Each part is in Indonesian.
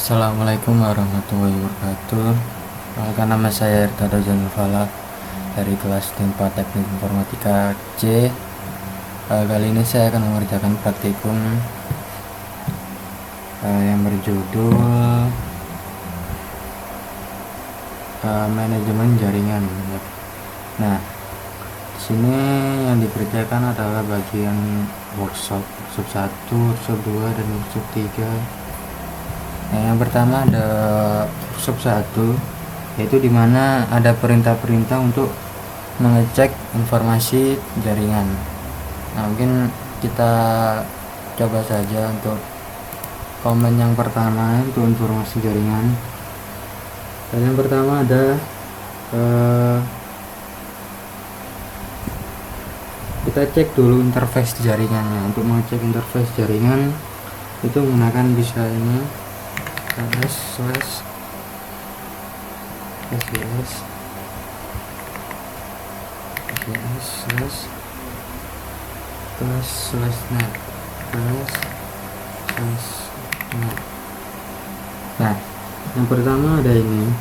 Assalamualaikum warahmatullahi wabarakatuh. Perkenalkan, nama saya Irtada Janul Falak dari kelas 4 Teknik Informatika C. Kali ini saya akan mengerjakan praktikum yang berjudul manajemen jaringan. Nah, di sini yang dikerjakan adalah bagian workshop 1, workshop 2, dan workshop 3. Nah, yang pertama ada workshop 1, yaitu dimana ada perintah-perintah untuk mengecek informasi jaringan. Nah, mungkin kita coba saja untuk komen yang pertama untuk informasi jaringan. Dan yang pertama ada kita cek dulu interface jaringannya. Untuk mengecek interface jaringan itu menggunakan bisa ini ls/sbs /net. Nah, yang pertama ada ini.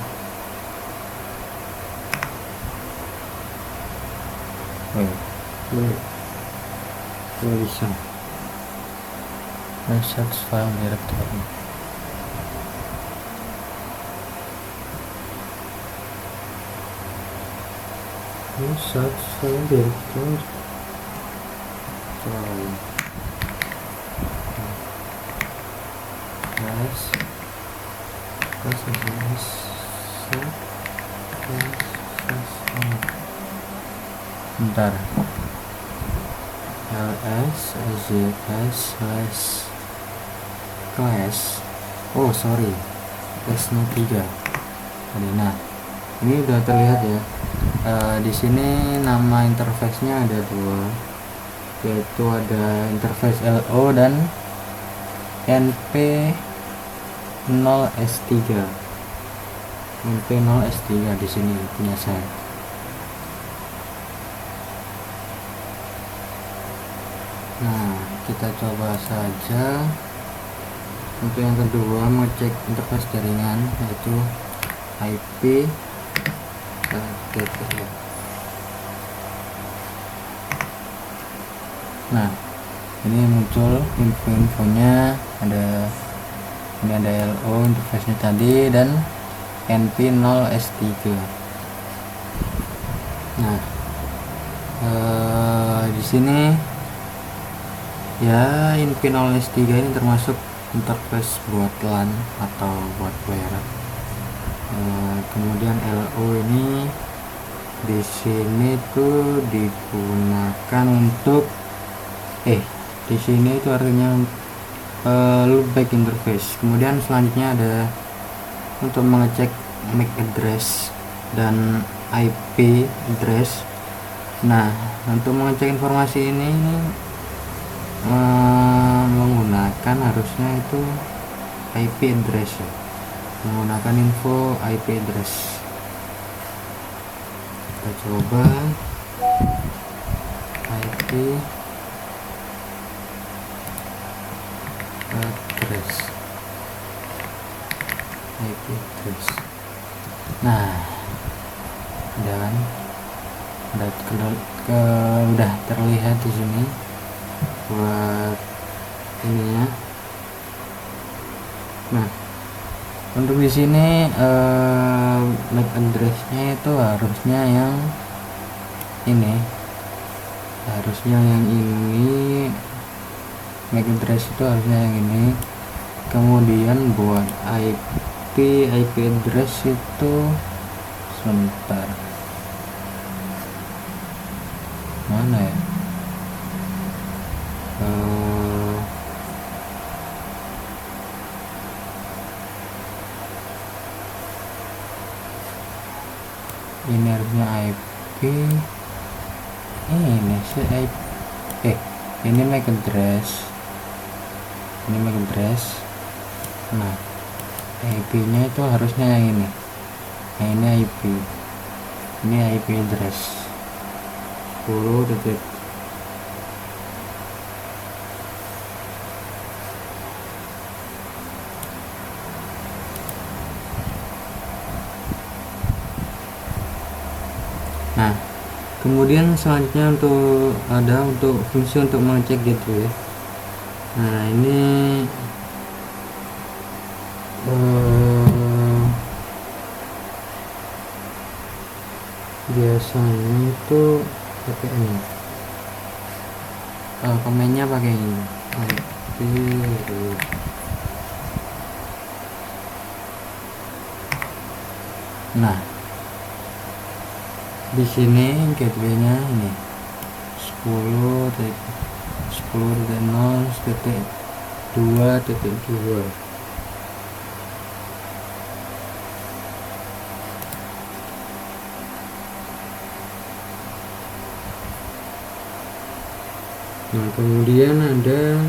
Bisa research file directory. Research file directory. Bentar. ls/class. Oh sorry, classnya 3. Nah, ini udah terlihat ya. Di sini nama interface-nya ada 2, yaitu ada interface LO dan NP0S3. NP0S3 di sini punya saya. Nah, kita coba saja. Untuk yang kedua, mengecek interface jaringan, yaitu IP. Nah, ini muncul info-infonya. Ini ada LO interface-nya tadi dan NP0S3. Nah, di sini ya, NP0S3 ini termasuk interface buat LAN atau buat player. Kemudian LO ini di sini tuh digunakan untuk di sini itu artinya loopback interface. Kemudian selanjutnya ada untuk mengecek MAC address dan IP address. Nah, untuk mengecek informasi ini menggunakan harusnya itu IP address ya. Menggunakan info IP address. Kita coba IP address. Nah, dan udah terlihat di sini buat ininya. Nah, untuk di sini MAC address-nya itu harusnya yang ini. MAC address itu harusnya yang ini. Kemudian buat IP address itu sebentar. Mana ya? Ini harusnya IP. Ini sih IP. Ini MAC address. Nah, IP-nya itu harusnya yang ini. Nah, ini IP. Ini IP address 10 detik. Nah, kemudian selanjutnya untuk fungsi untuk mengecek gateway. Nah, ini biasanya itu pakai ini, komennya pakai ini. Nah, di sini gateway-nya ini 10.0.2.2. Nah, kemudian ada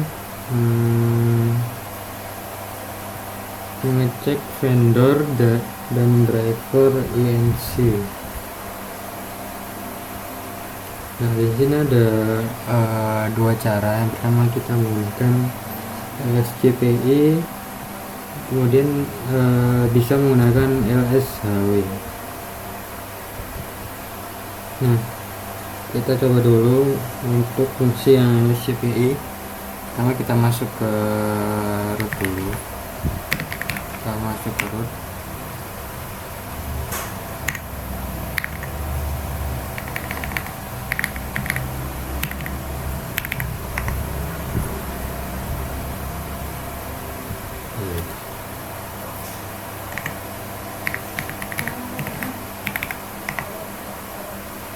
mengecek vendor dan driver INC. Nah, di sini ada dua cara. Yang pertama kita menggunakan LSCPI, kemudian bisa menggunakan LSHW. Nah, kita coba dulu untuk fungsi yang LSCPI. Pertama kita masuk ke root dulu. Kita masuk ke root.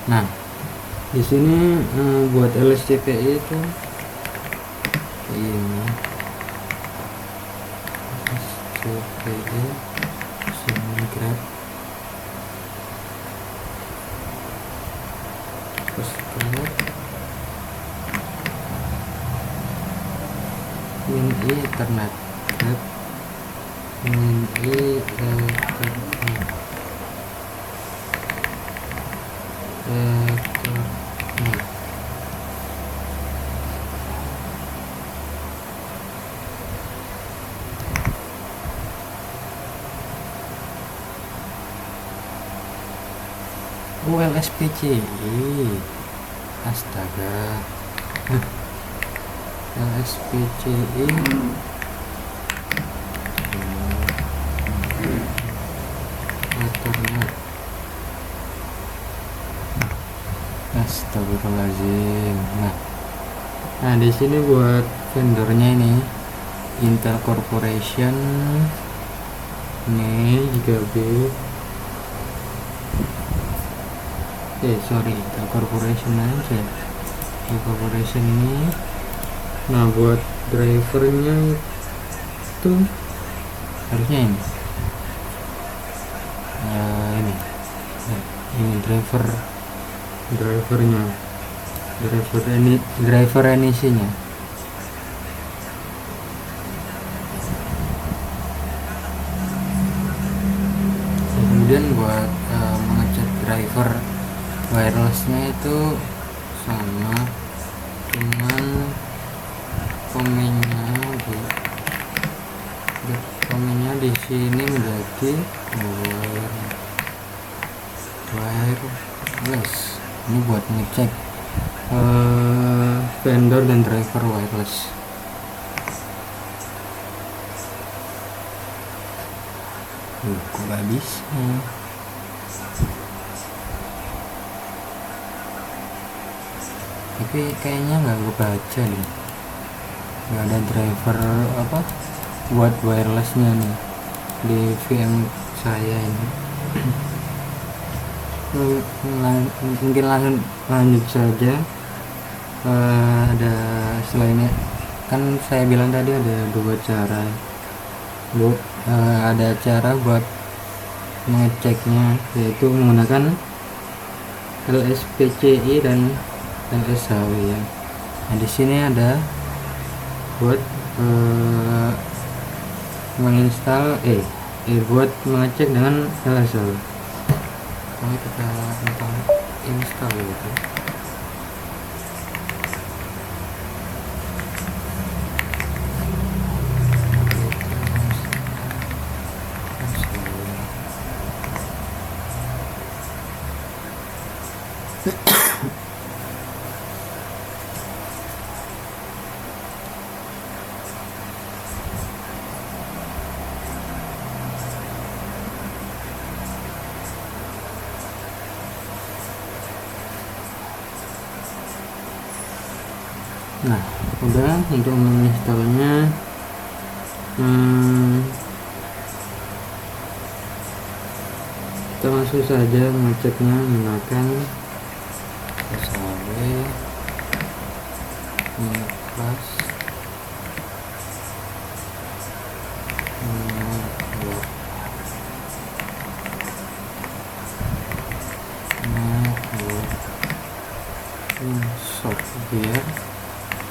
Nah, di sini buat LSCPI itu ini LSCPI grab min Ethernet grab min Ethernet. LSPCI, astaga. LSPCI Ethernet. Astagfirullahaladzim. Nah, di sini buat vendornya ini Intel Corporation ini GB. Intel Corporation aja. Intel Corporation ini. Nah, buat drivernya itu harusnya ini. Ini driver emisinya. Kemudian buat mengecek driver wirelessnya itu sama dengan komennya di sini menjadi wireless. Ini buat ngecek vendor dan driver wireless. Kok gak bisa? Tapi kayaknya nggak gue baca nih, nggak ada driver buat wirelessnya nih di VM saya ini. Mungkin langsung lanjut saja. Ada selainnya kan saya bilang tadi ada dua cara. Ada cara buat mengeceknya, yaitu menggunakan LSPCI dan LSHW ya. Nah, di sini ada buat menginstal buat mengecek dengan LSHW. Pertama kita tentang install gitu. Nah, udah untuk menginstalnya kita langsung saja mengeceknya menggunakan SHW plus software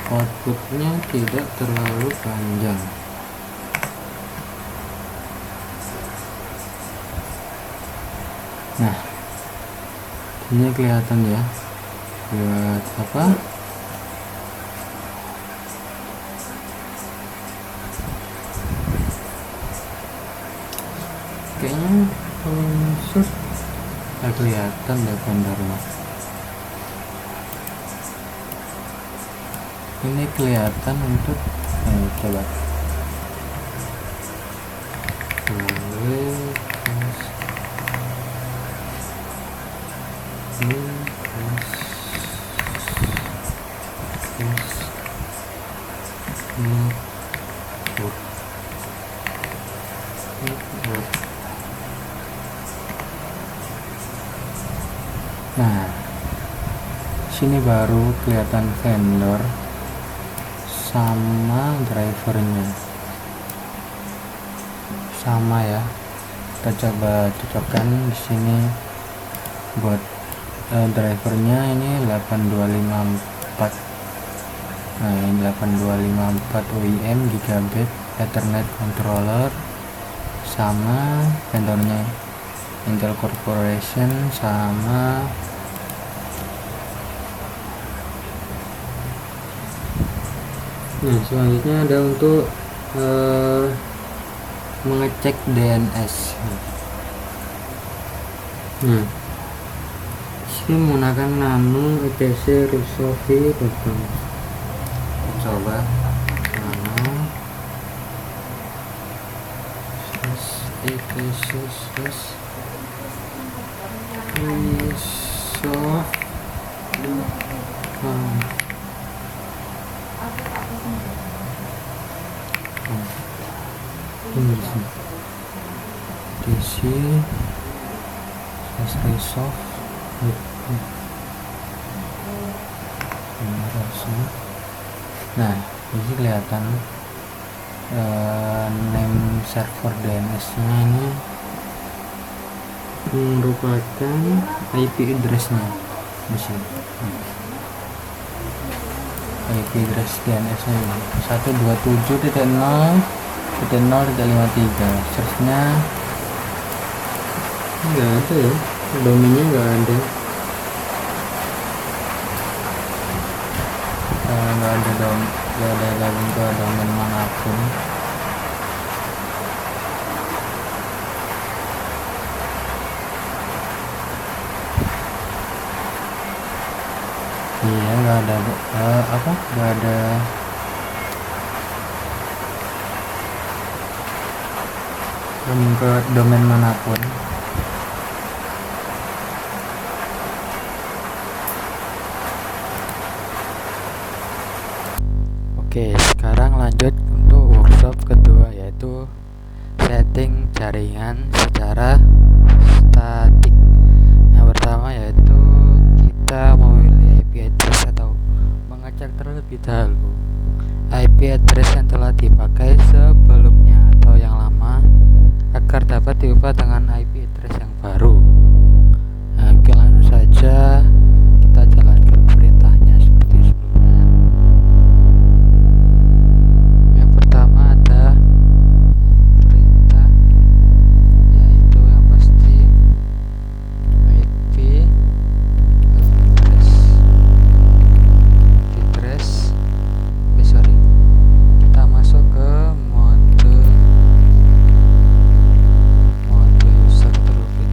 outputnya tidak terlalu panjang. Nah, ini kelihatan ya buat apa, kayaknya unsur nggak kelihatan deh bentarnya. Ini kelihatan untuk coba nah, sini baru kelihatan vendor sama drivernya sama ya. Kita coba cocokkan di sini. Buat drivernya ini 8254. Nah, ini 8254 OEM gigabit Ethernet controller, sama vendornya Intel Corporation, sama nah selanjutnya ada untuk mengecek DNS. Nah, ini menggunakan nano etc resolve. Coba nano etc nah, ini kelihatan name server DNS nya ini merupakan IP address-nya di sini. IP address DNS nya ini 127.0.0.53. search-nya nggak ada ya, domainnya nggak ada. Nggak ada lagi ke domain manapun. Iya, nggak ada nggak ada ke domain manapun. Oke, sekarang lanjut untuk workshop kedua, yaitu setting jaringan secara statik. Yang pertama yaitu kita memilih IP address atau mengecek terlebih dahulu IP address yang telah dipakai sebelumnya atau yang lama agar dapat diubah dengan IP address yang baru. Nah, oke, langsung saja kita jalankan perintahnya seperti sebelumnya. Yang pertama ada perintah, yaitu yang pasti IP address. Kita masuk ke mode user terlebih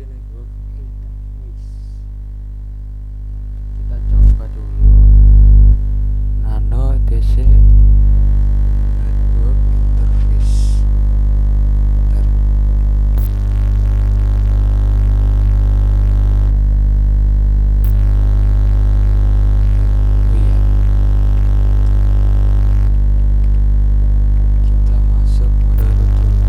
network interface. Kita coba dulu nano etc network interface. Bentar. Oh iya, kita masuk mode root dulu.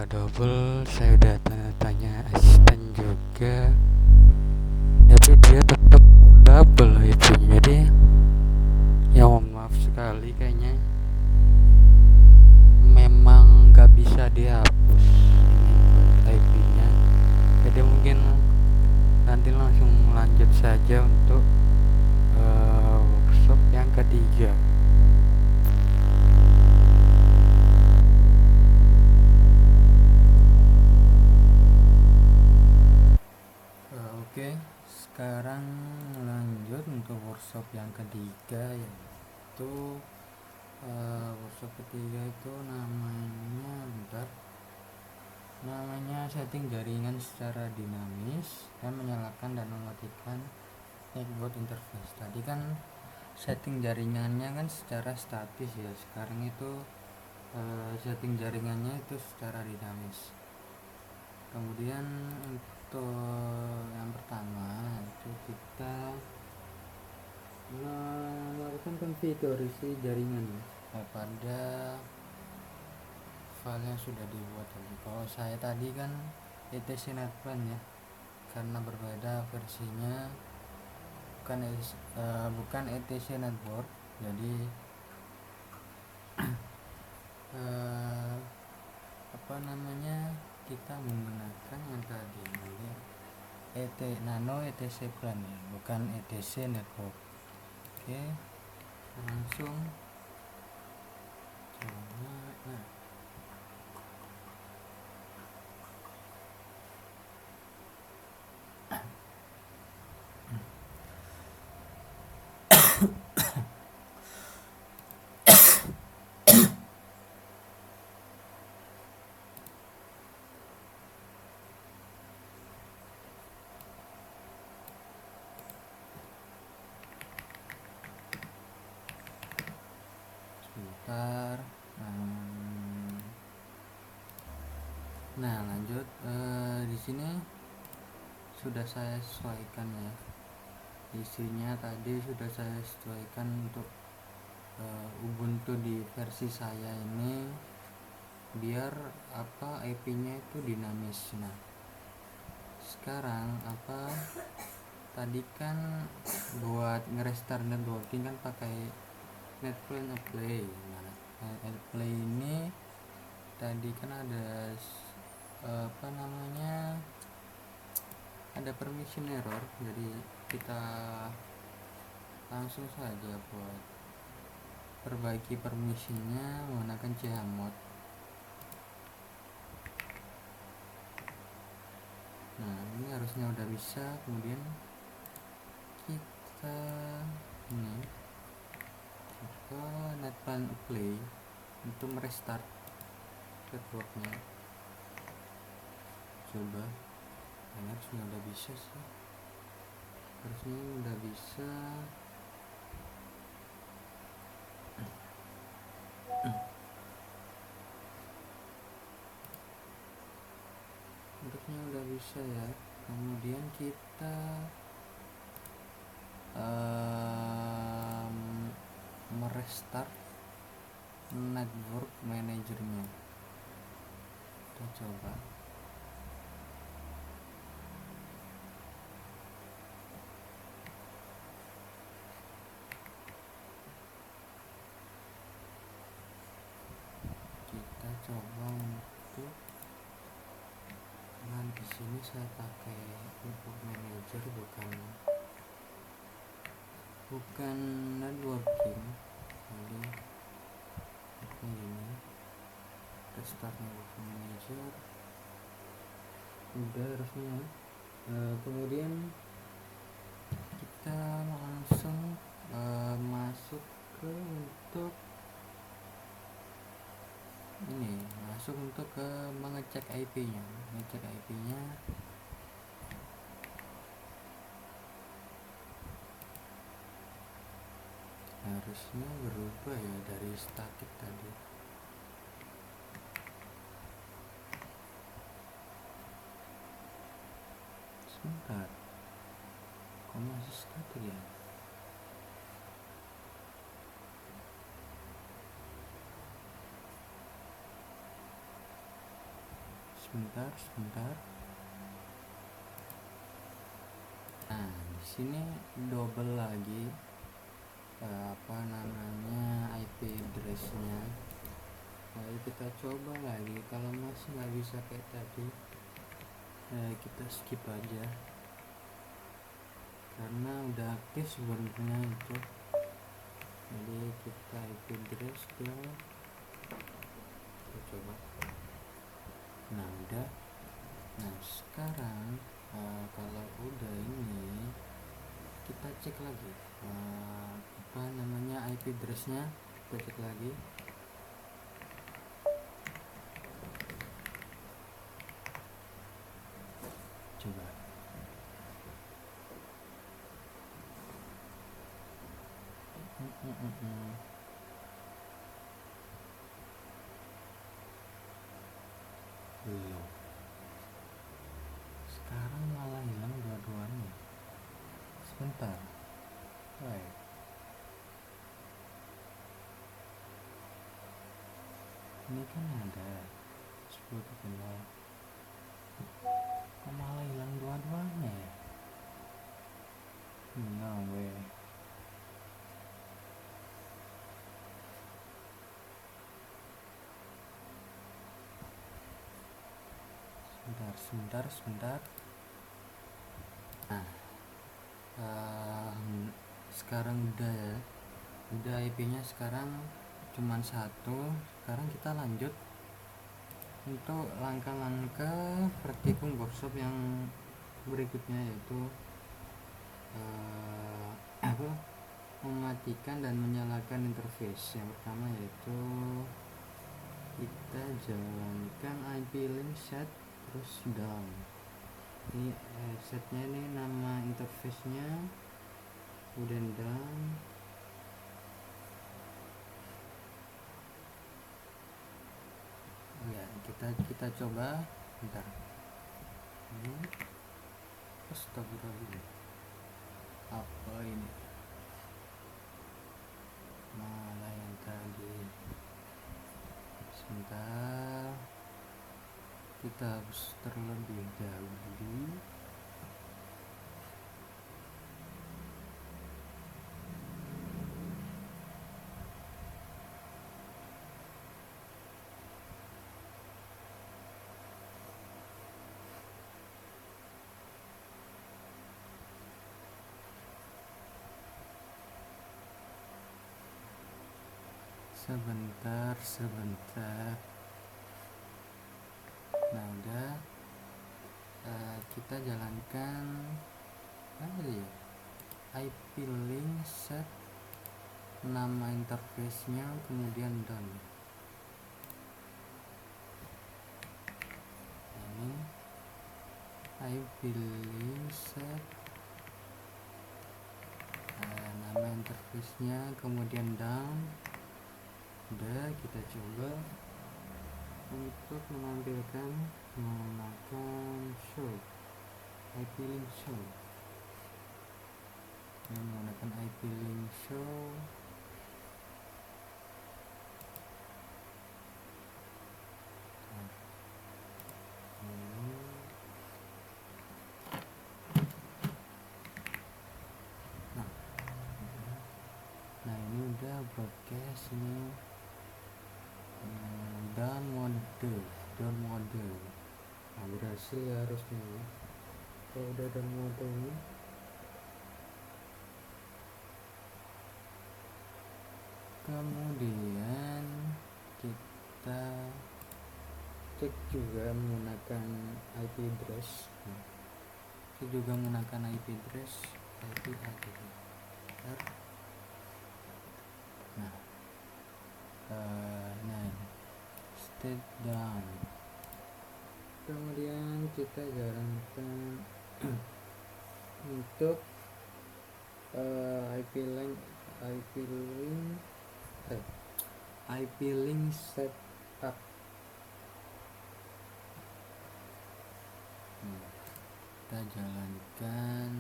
double, saya udah tanya asisten juga, tapi dia tetap double itu. Jadi ya mohon maaf sekali, kayaknya memang nggak bisa dihapus ini IP-nya. Jadi mungkin nanti langsung lanjut saja untuk workshop yang ketiga. Oke, sekarang lanjut untuk workshop yang ketiga, yaitu workshop ketiga itu namanya setting jaringan secara dinamis dan menyalakan dan mematikan network interface. Tadi kan setting jaringannya kan secara statis ya, sekarang itu setting jaringannya itu secara dinamis. Kemudian untuk yang pertama itu kita melakukan konfigurasi jaringan pada file yang sudah dibuat tadi. Kalau saya tadi kan etc netplan ya, karena berbeda versinya, bukan etc network. Jadi kita menggunakan yang tadi nano etc plan ya, bukan etc network. Oke, langsung coba. Sebentar. Nah, lanjut. Di sini sudah saya sesuaikan ya, isinya tadi sudah saya sesuaikan untuk Ubuntu di versi saya ini, biar IP-nya itu dinamis. Nah, sekarang tadi kan buat nge-restart networking kan pakai netplan apply. Nah, apply ini tadi kan ada ada permission error, jadi kita langsung saja buat perbaiki permissionnya menggunakan chmod. Nah, ini harusnya udah bisa. Kemudian kita ke netplan apply untuk merestart networknya. Coba, harusnya udah bisa sih, harusnya udah bisa. Harusnya udah bisa ya. Kemudian kita merestart network manajernya. Kita coba. Kita coba untuk, nah di sini saya pakai network manager, bukan networking. Jadi ini restart network manager udah harusnya. Kemudian kita langsung masuk ke mengecek IP-nya. Harusnya berubah ya dari static tadi. Sebentar, kok masih static ya? sebentar. Nah, di sini double lagi apa namanya IP address-nya. Lalu kita coba lagi. Kalau masih nggak bisa kayak tadi, kita skip aja karena udah aktif sebenarnya itu. Jadi kita IP address ke, kita coba. Nah udah. Nah sekarang kalau udah ini, kita cek lagi apa namanya IP address-nya. Kita cek lagi. Coba. Belum. Sekarang malah hilang dua-duanya. Sebentar. Wait. Ini kan ada 10 kenal. Kok malah hilang dua-duanya ya? No way. Sebentar. Nah, sekarang udah ya. Udah IP-nya sekarang cuman satu. Sekarang kita lanjut untuk langkah-langkah praktikum workshop yang berikutnya, yaitu apa, mematikan dan menyalakan interface. Yang pertama yaitu kita jalankan IP link set terus down. Ini setnya, ini nama interface-nya, kemudian down. Ya, kita coba bentar. Ini astagfirullahaladzim, apa ini malah yang tadi. Sebentar, kita harus terlebih dahulu sebentar. Nah udah, kita jalankan IP link set, nama interface-nya, kemudian done. Ini IP link set, nama interface-nya, kemudian down. Udah, kita coba untuk menampilkan menggunakan show, IP link show. Menggunakan IP link show. Nah ini udah broadcast ini. Dan mode nah, berhasil ya harusnya. Kalau udah dan mode ini, kemudian kita cek juga menggunakan IP address. Kita juga menggunakan IP address nah step down. Kemudian kita jalankan untuk IP link setup. Kita jalankan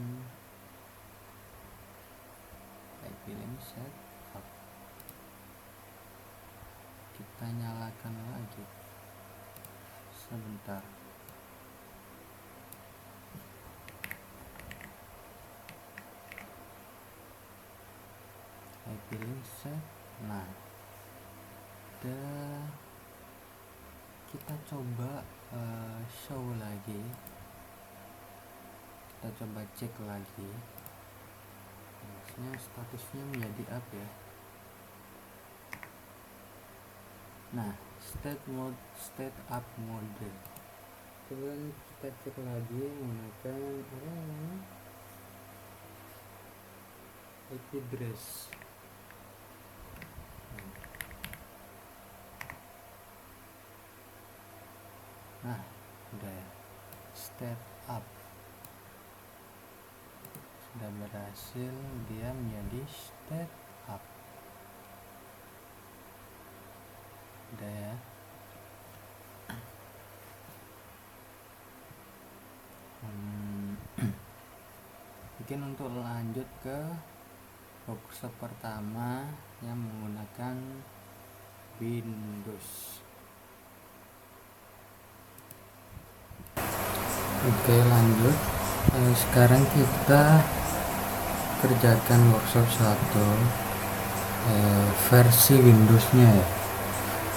IP link setup. Kita nyalakan lagi sebentar. Saya pilih set. Nah, kita coba show lagi, kita coba cek lagi. Harusnya statusnya menjadi up ya. Nah, state up mode. Kemudian kita cek lagi menggunakan IP address. Nah, udah ya, step up sudah berhasil, dia menjadi step up. Udah ya. Mungkin untuk lanjut ke workshop pertama yang menggunakan Windows. Oke, lanjut. Sekarang kita kerjakan workshop 1 versi Windowsnya ya.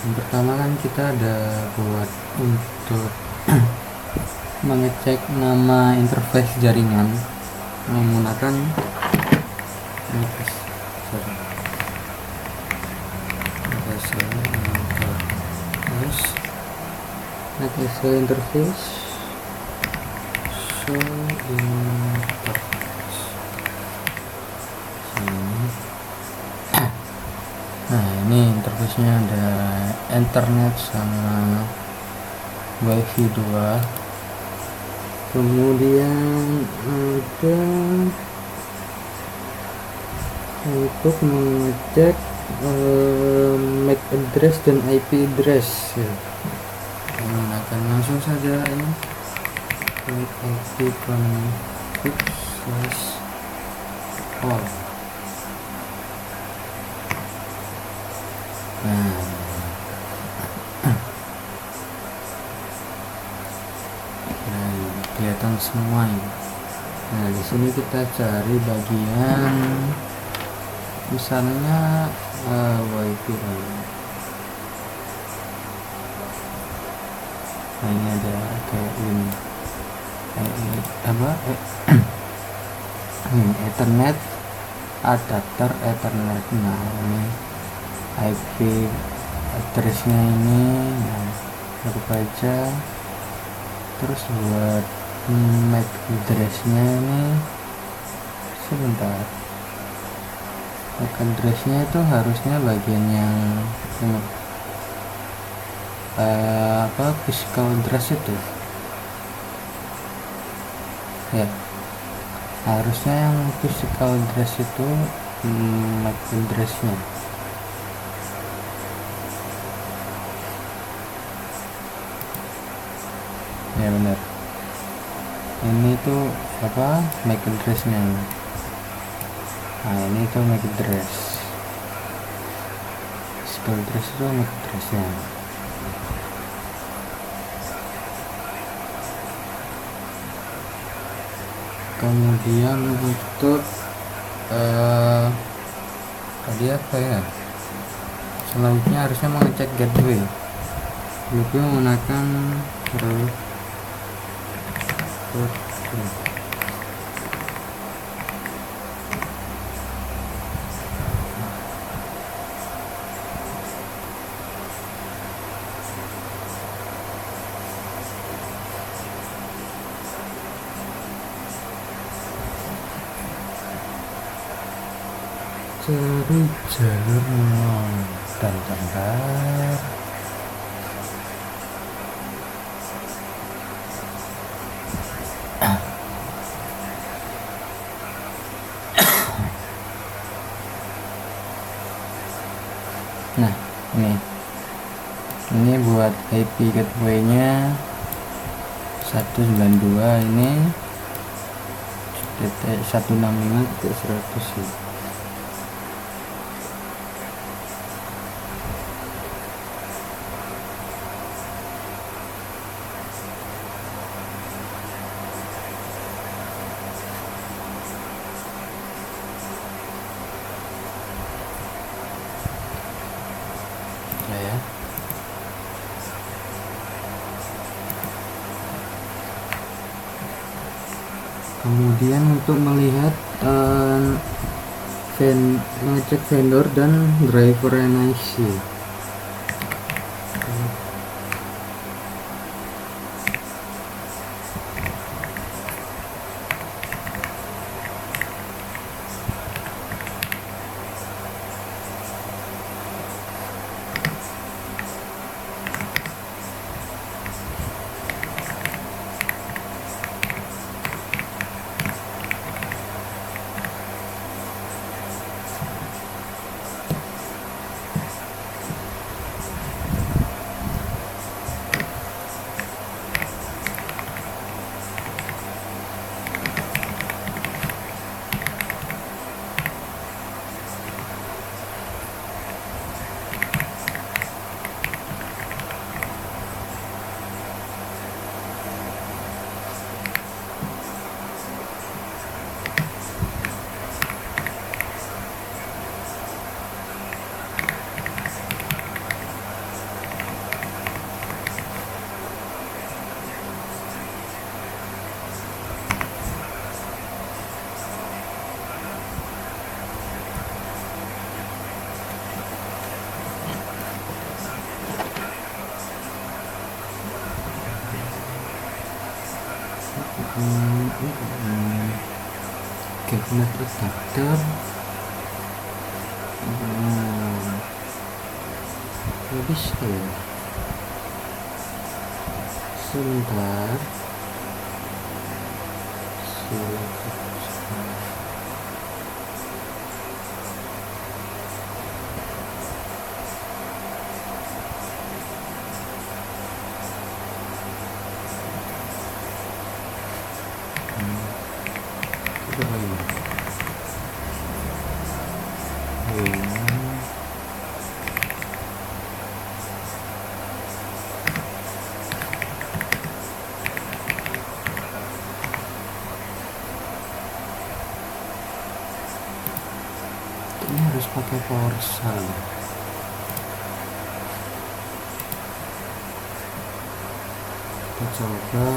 Yang pertama kan kita ada buat untuk mengecek nama interface jaringan menggunakan interface Nah, ini interface-nya ada internet sama wifi 2. Kemudian ada untuk mengecek MAC address dan IP address ya. Menggunakan langsung saja ini IP config/all. Nah, kelihatan semua ini. Nah, di sini kita cari bagian misalnya wifi. Nah, ini ada kayak ini Ethernet, adapter Ethernet. Nah, ini IP addressnya ini, nah, aku baca. Terus buat MAC addressnya ini, sebentar, MAC addressnya itu harusnya bagian yang physical address itu ya, harusnya yang physical address itu MAC addressnya. Ya benar, ini tuh MAC addressnya. Nah, ini tuh MAC address, physical address itu MAC addressnya. Kemudian untuk tadi apa ya, selanjutnya harusnya mengecek gateway menggunakan cari jalur dan bentar. Nah, ini buat IP gateway-nya 192, ini 165.100 ya. Kemudian untuk melihat ngecek vendor dan driver NIC. Oke, penetrasi daftar. Nggak bisa ya. Sebentar. Ini harus pakai PowerShell. Kita coba.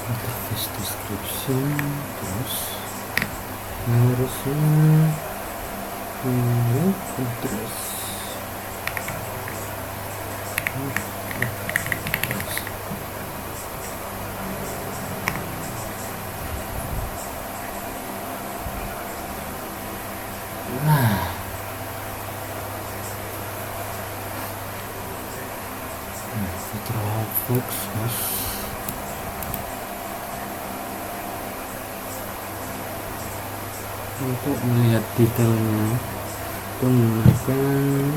Interface description, terus harusnya address. Nah, Fitroflex untuk melihat detailnya itu menggunakan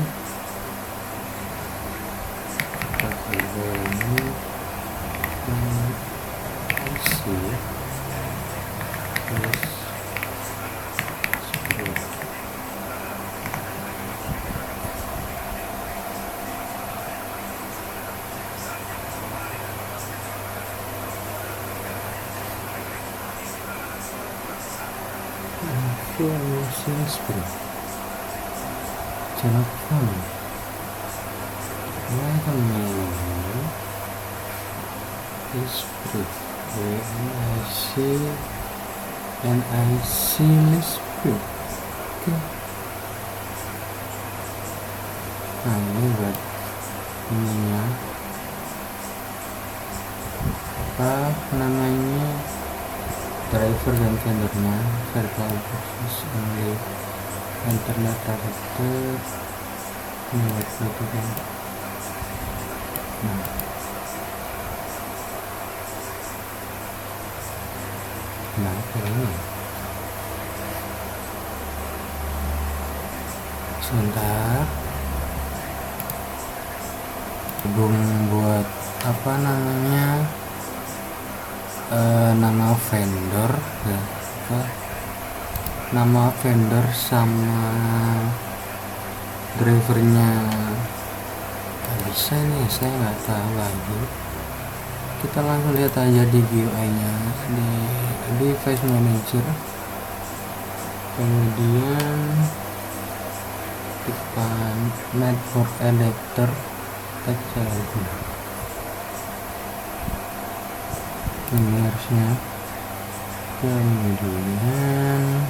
ini isi Machine Spring Channel Phone Watermelon Esprit NIC Esprit. Oke. Nah ini buat ininya apa namanya driver dan vendornya, vertical process only internet router ini waktu itu kan. Nah ini sebentar, belum buat apa namanya nama vendor ya, nama vendor sama drivernya nggak bisa nih, saya nggak tahu lagi. Kita langsung lihat aja di GUI nya di device manager, kemudian tekan network adapter, tekan ini harusnya, kemudian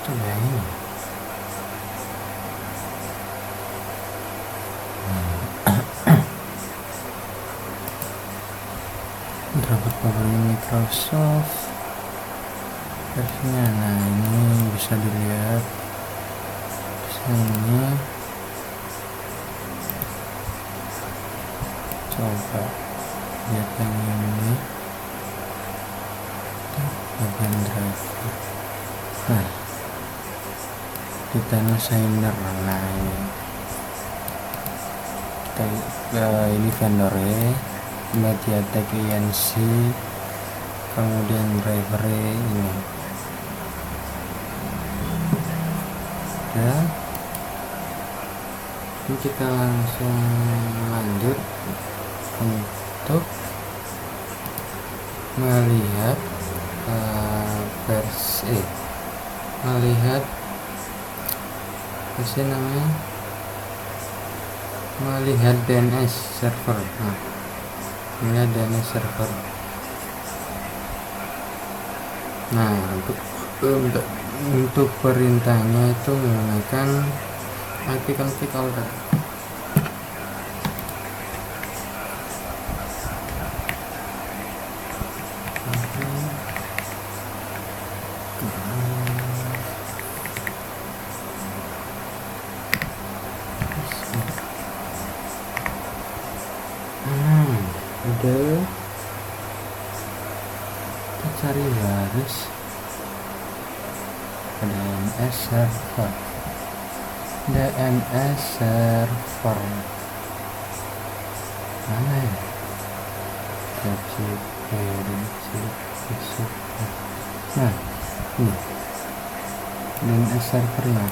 coba ini. Dapat covernya Microsoft versinya. Nah ini bisa dilihat di sini. Coba lihat yang ini, bagian driver. Nah di channel signer. Nah ini kita ini vendornya MediaTek INC, kemudian driver ini ya. Ini kita langsung lanjut untuk melihat melihat namanya, melihat DNS server. Melihat DNS server. Nah untuk perintahnya itu menggunakan artikel kita cari garis DNS server. Mana ya? Nah ini DNS servernya.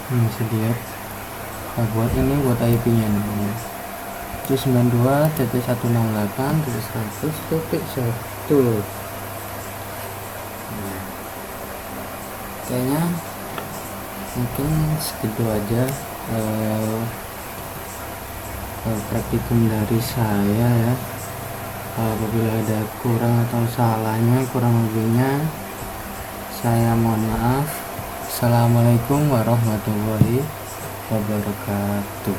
Ini bisa dilihat. Buat ini buat IP nya nih, 92.168.100.1. Kayaknya mungkin segitu aja praktikum dari saya ya. Apabila ada kurang atau salahnya, kurang lebihnya saya mohon maaf. Assalamualaikum warahmatullahi wabarakatuh.